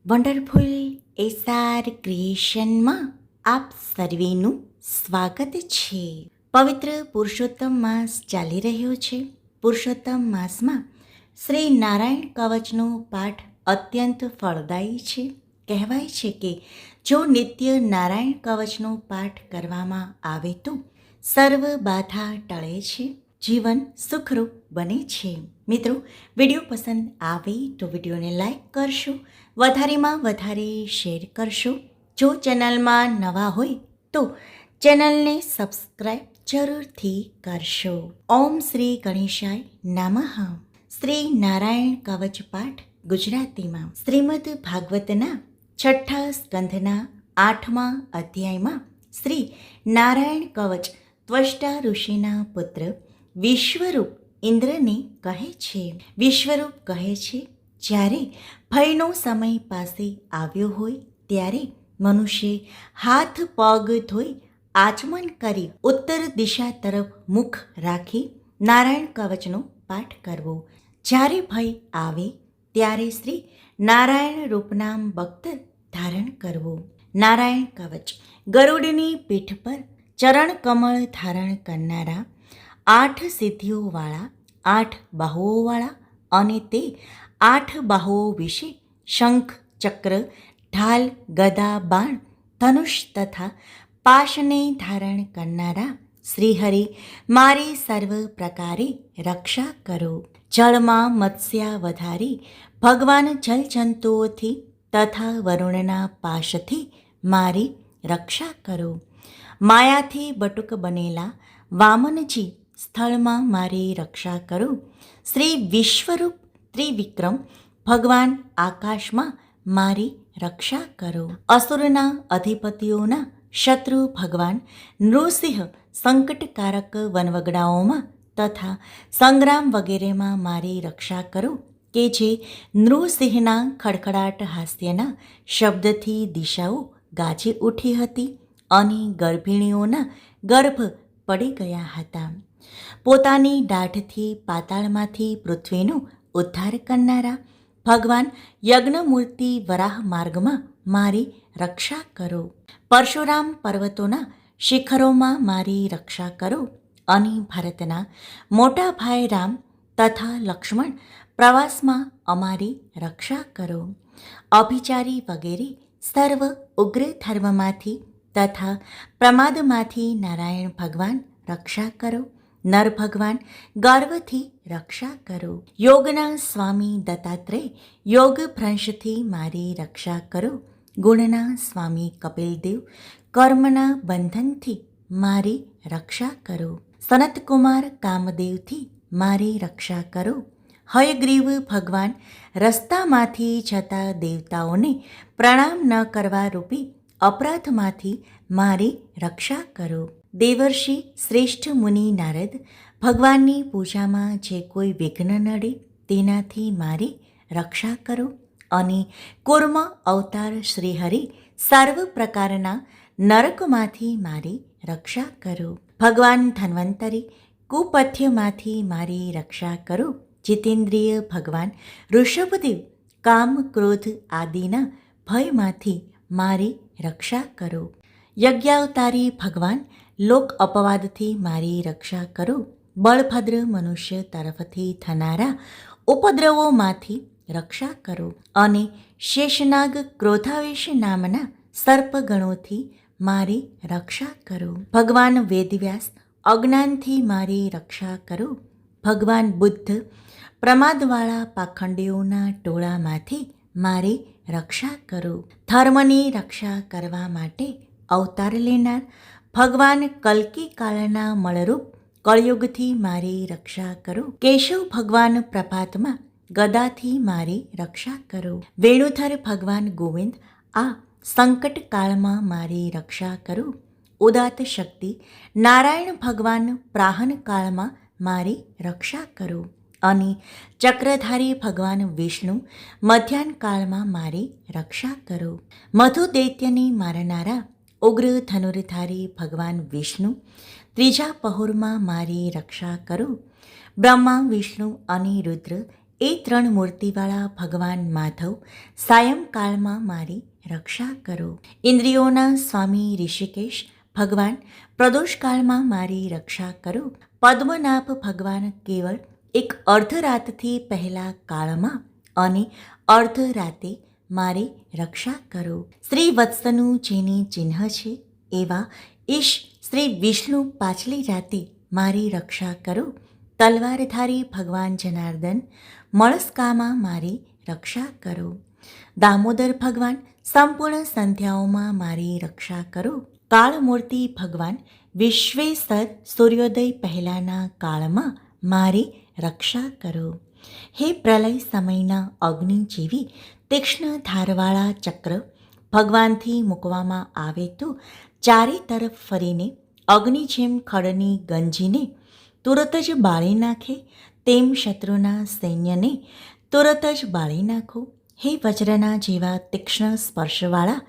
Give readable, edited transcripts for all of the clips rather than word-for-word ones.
Wonderful SR ક્રિએશનમાં આપ સર્વેનું સ્વાગત છે. પવિત્ર પુરુષોત્તમ માસ ચાલી રહ્યો છે. પુરુષોત્તમ માસમાં શ્રી નારાયણ કવચનો પાઠ અત્યંત ફળદાયી છે. કહેવાય છે કે જો નિત્ય નારાયણ કવચનો પાઠ કરવામાં આવે તો સર્વ બાધા ટળે છે, જીવન સુખરૂપ બને છે. મિત્રો, વિડીયો પસંદ આવે તો વિડીયોને લાઈક કરશો, વધારેમાં વધારે શેર કરશો. જો ચેનલમાં નવા હોય તો ચેનલને સબસ્ક્રાઈબ જરૂરથી કરશો. ઓમ શ્રી ગણેશાય નમઃ. શ્રી નારાયણ કવચ પાઠ ગુજરાતીમાં શ્રીમદ ભાગવતના 6ઠા સ્કંધના 8મા અધ્યાયમાં શ્રી નારાયણ કવચ ત્વષ્ટા ઋષિના પુત્ર વિશ્વરૂપ ઇન્દ્રને કહે છે. વિશ્વરૂપ કહે છે, જ્યારે ભયનો સમય પાસે આવ્યો હોય ત્યારે મનુષ્ય હાથ પગ ધોઈ આચમન કરી ઉત્તર દિશા તરફ મુખ રાખી નારાયણ કવચનો પાઠ કરવો. જ્યારે ભય આવે ત્યારે શ્રી નારાયણ રૂપનામ ભક્ત ધારણ કરવું. નારાયણ કવચ ગરુડની પીઠ પર ચરણ કમળ ધારણ કરનારા, 8 સિદ્ધિઓવાળા, 8 બાહુઓવાળા અને તે 8 બાહુઓ વિશે શંખ, ચક્ર, ઢાલ, ગદા, બાણ, ધનુષ તથા પાશને ધારણ કરનારા શ્રીહરિ મારી સર્વ પ્રકારે રક્ષા કરો. જળમાં મત્સ્યાવધારી ભગવાન જલજંતુઓથી તથા વરુણના પાશથી મારી રક્ષા કરો. માયાથી બટુક બનેલા વામનજી સ્થળમાં મારી રક્ષા કરો. શ્રી વિશ્વરૂપ ત્રિવિક્રમ ભગવાન આકાશમાં મારી રક્ષા કરો. અસુરના અધિપતિઓના શત્રુ ભગવાન નૃસિંહ સંકટકારક વનવગડાઓમાં તથા સંગ્રામ વગેરેમાં મારી રક્ષા કરો કે જે નૃસિંહના ખડખડાટ હાસ્યના શબ્દથી દિશાઓ ગાજી ઉઠી હતી અને ગર્ભિણીઓના ગર્ભ પડી ગયા હતા. પોતાની દાઢથી પાતાળમાંથી પૃથ્વીનો ઉદ્ધાર કરનારા ભગવાન યજ્ઞમૂર્તિ વરાહ માર્ગમાં મારી રક્ષા કરો. પરશુરામ પર્વતોના શિખરોમાં મારી રક્ષા કરો અને ભરતના મોટા ભાઈ રામ તથા લક્ષ્મણ પ્રવાસમાં અમારી રક્ષા કરો. અભિચારી વગેરે સર્વ ઉગ્ર ધર્મમાંથી તથા પ્રમાદમાંથી નારાયણ ભગવાન રક્ષા કરો. નર ભગવાન ગર્વથી રક્ષા કરો. યોગના સ્વામી દત્તાત્રેય યોગ ભ્રંશથી મારી રક્ષા કરો. ગુણના સ્વામી કપિલદેવ કર્મના બંધનથી મારી રક્ષા કરો. સનતકુમાર કામદેવથી મારી રક્ષા કરો. હયગ્રીવ ભગવાન રસ્તામાંથી જતા દેવતાઓને પ્રણામ ન કરવા રૂપી અપરાધમાંથી મારી રક્ષા કરો. દેવર્ષિ શ્રેષ્ઠ મુનિ નારદ ભગવાનની પૂજામાં જે કોઈ વિઘ્ન નડે તેનાથી મારી રક્ષા કરો. અને કુર્મ અવતાર શ્રીહરિ સર્વ પ્રકારના નરકમાંથી મારી રક્ષા કરો. ભગવાન ધન્વંતરી કુપથ્યમાંથી મારી રક્ષા કરો. જીતેન્દ્રિય ભગવાન ઋષભદેવ કામ ક્રોધ આદિના ભયમાંથી મારી રક્ષા કરો. યજ્ઞાવતારી ભગવાન લોક અપવાદથી મારી રક્ષા કરો. બળભદ્ર મનુષ્ય તરફથી થનારા ઉપદ્રવોમાંથી રક્ષા કરો. અને શેષનાગ ક્રોધાવેશ નામના સર્પગણોથી મારી રક્ષા કરો. ભગવાન વેદવ્યાસ અજ્ઞાનથી મારી રક્ષા કરો. ભગવાન બુદ્ધ પ્રમાદવાળા પાખંડીઓના ટોળામાંથી મારી રક્ષા કરો. ધર્મની રક્ષા કરવા માટે અવતાર લેનાર ભગવાન કલ્કી કાળના મળરૂપ કળયુગથી મારી રક્ષા કરો. કેશવ ભગવાન પ્રભાતમાં ગદાથી મારી રક્ષા કરો. વેણુધર ભગવાન ગોવિંદ આ સંકટ કાળમાં મારી રક્ષા કરો. ઉદાત શક્તિ નારાયણ ભગવાન પ્રાહન કાળમાં મારી રક્ષા કરો. અને ચક્રધારી ભગવાન વિષ્ણુ મધ્યાહન કાળમાં મારી રક્ષા કરો. મધુ દૈત્યને મારનારા ઉગ્ર ધનુર્ધારી ભગવાન વિષ્ણુ ત્રીજા પહોરમાં મારી રક્ષા કરો. બ્રહ્મા વિષ્ણુ અને રુદ્ર એ 3 મૂર્તિવાળા ભગવાન માધવ સાયંકાળમાં મારી રક્ષા કરો. ઇન્દ્રિયોના સ્વામી ઋષિકેશ ભગવાન પ્રદોષકાળમાં મારી રક્ષા કરો. પદ્મનાભ ભગવાન કેવળ એક અર્ધરાતથી પહેલા કાળમાં અને અર્ધરાતે મારી રક્ષા કરો. શ્રી વત્સનું જેની ચિહ્ન છે એવા ઈશ શ્રી વિષ્ણુ પાછલી રાતે મારી રક્ષા કરો. તલવારધારી ભગવાન જનાર્દન મળસ્કામાં મારી રક્ષા કરો. દામોદર ભગવાન સંપૂર્ણ સંધ્યાઓમાં મારી રક્ષા કરો. કાળમૂર્તિ ભગવાન વિશ્વેશ્વર સૂર્યોદય પહેલાંના કાળમાં મારી રક્ષા કરો. હે પ્રલય સમયના અગ્નિ જેવી તીક્ષ્ણ ધારવાળા ચક્ર ભગવાનથી મૂકવામાં આવે તો ચારે તરફ ફરીને અગ્નિ જેમ ખડની ગંજીને તુરત જ બાળી નાખે તેમ શત્રુના સૈન્યને તુરત જ બાળી નાખો. હે વજ્રના જેવા તીક્ષ્ણ સ્પર્શવાળા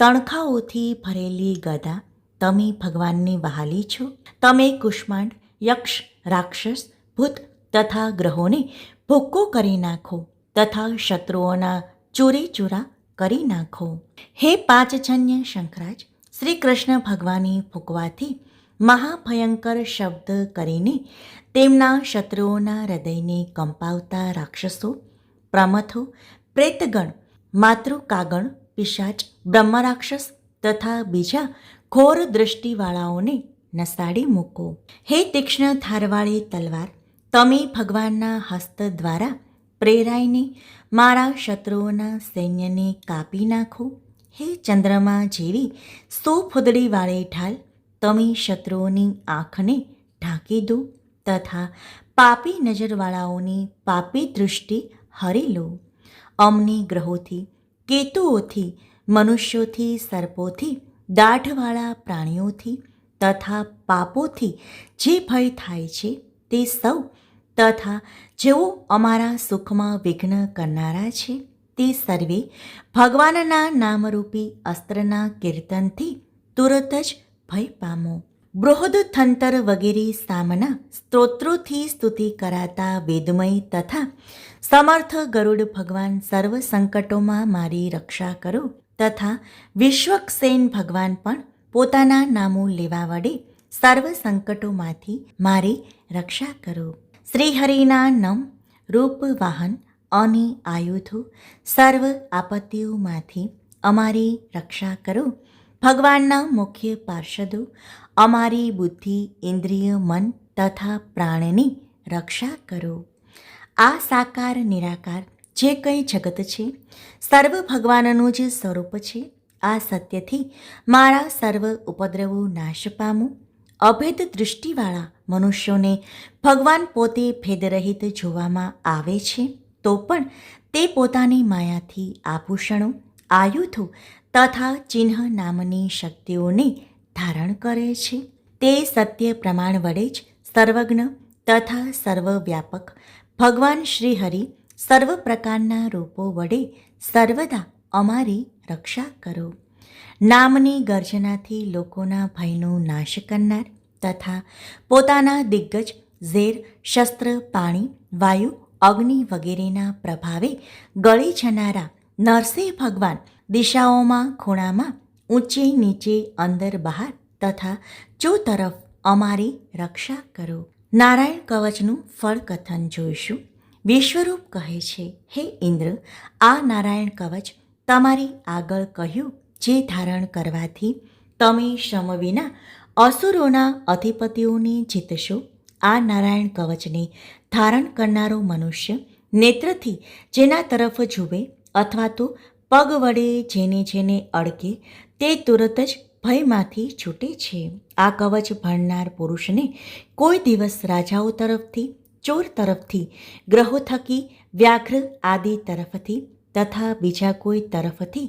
તણખાઓથી ભરેલી ગદા તમે ભગવાનની વહાલી છો. તમે કુષ્માંડ યક્ષ રાક્ષસ ભૂત તથા ગ્રહોને ભૂક્કો કરી નાખો તથા શત્રુઓના ચૂરેચૂરા કરી નાખો. હે પાંચજન્ય શંકરાજ શ્રી કૃષ્ણ ભગવાને ફૂંકવાથી મહાભયંકર શબ્દ કરીને તેમના શત્રુઓના હૃદયને કંપાવતા રાક્ષસો પ્રમથો પ્રેતગણ માતૃકાગણ પિશાચ બ્રહ્મરાક્ષસ તથા બીજા ઘોર દૃષ્ટિવાળાઓને નસાડી મૂકો. હે તીક્ષ્ણ ધારવાળી તલવાર તમે ભગવાનના હસ્ત દ્વારા પ્રેરાઈને મારા શત્રુઓના સૈન્યને કાપી નાખો. હે ચંદ્રમા જેવી સુફુદડીવાળી ઢાલ તમે શત્રુઓની આંખને ઢાંકી દો તથા પાપી નજરવાળાઓની પાપી દૃષ્ટિ હરી લો. અમને ગ્રહોથી કેતુઓથી મનુષ્યોથી સર્પોથી દાઢવાળા પ્રાણીઓથી તથા પાપોથી જે ભય થાય છે તે સૌ તથા જેઓ અમારા સુખમાં વિઘ્ન કરનારા છે તે સર્વે ભગવાનના નામરૂપી અસ્ત્રના કીર્તનથી તુરત જ ભય પામો. બૃહદથંતર વગેરે સામના સ્તોત્રોથી સ્તુતિ કરાતા વેદમય તથા સમર્થ ગરુડ ભગવાન સર્વ સંકટોમાં મારી રક્ષા કરો તથા વિશ્વક્સેન ભગવાન પણ પોતાના નામો લેવા વડે સર્વ સંકટોમાંથી મારી રક્ષા કરો. શ્રીહરિના નમ રૂપ વાહન અને આયુધો સર્વ આપત્તિઓમાંથી અમારી રક્ષા કરો. ભગવાનના મુખ્ય પાર્ષદો અમારી બુદ્ધિ ઇન્દ્રિય મન તથા પ્રાણની રક્ષા કરો. આ સાકાર નિરાકાર જે કંઈ જગત છે સર્વ ભગવાનનું જ સ્વરૂપ છે. આ સત્યથી મારા સર્વ ઉપદ્રવો નાશ પામો. અભેદ દૃષ્ટિવાળા મનુષ્યોને ભગવાન પોતે ભેદરહિત જોવામાં આવે છે તો પણ તે પોતાની માયાથી આભૂષણો આયુધો તથા ચિહ્ન નામની શક્તિઓને ધારણ કરે છે. તે સત્ય પ્રમાણ વડે જ સર્વજ્ઞ તથા સર્વવ્યાપક ભગવાન શ્રી હરિ સર્વ પ્રકારના રૂપો વડે સર્વદા અમારી રક્ષા કરો. નામની ગર્જનાથી લોકોના ભયનો નાશ કરનાર તથા પોતાના દિગ્ગજ ઝેર શસ્ત્ર પાણી વાયુ અગ્નિ વગેરેના પ્રભાવે ગળી જનારા નરસિંહ ભગવાન દિશાઓમાં ખૂણામાં ઊંચે નીચે અંદર બહાર તથા ચોતરફ અમારી રક્ષા કરો. નારાયણ કવચનું ફળ કથન જોઈશું. વિશ્વરૂપ કહે છે, હે ઇન્દ્ર, આ નારાયણ કવચ તમારી આગળ કહ્યું જે ધારણ કરવાથી તમે શ્રમ વિના અસુરોના અધિપતિઓને જીતશો. આ નારાયણ કવચને ધારણ કરનારો મનુષ્ય નેત્રથી જેના તરફ જુએ અથવા તો પગ વડે જેને જેને અડકે તે તુરત જ ભયમાંથી છૂટે છે. આ કવચ ભણનાર પુરુષને કોઈ દિવસ રાજાઓ તરફથી ચોર તરફથી ગ્રહો થકી વ્યાઘ્ર આદિ તરફથી તથા બીજા કોઈ તરફથી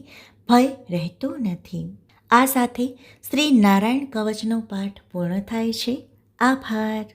ભય રહેતો નથી. આ સાથે શ્રી નારાયણ કવચનો પાઠ પૂર્ણ થાય છે. આભાર.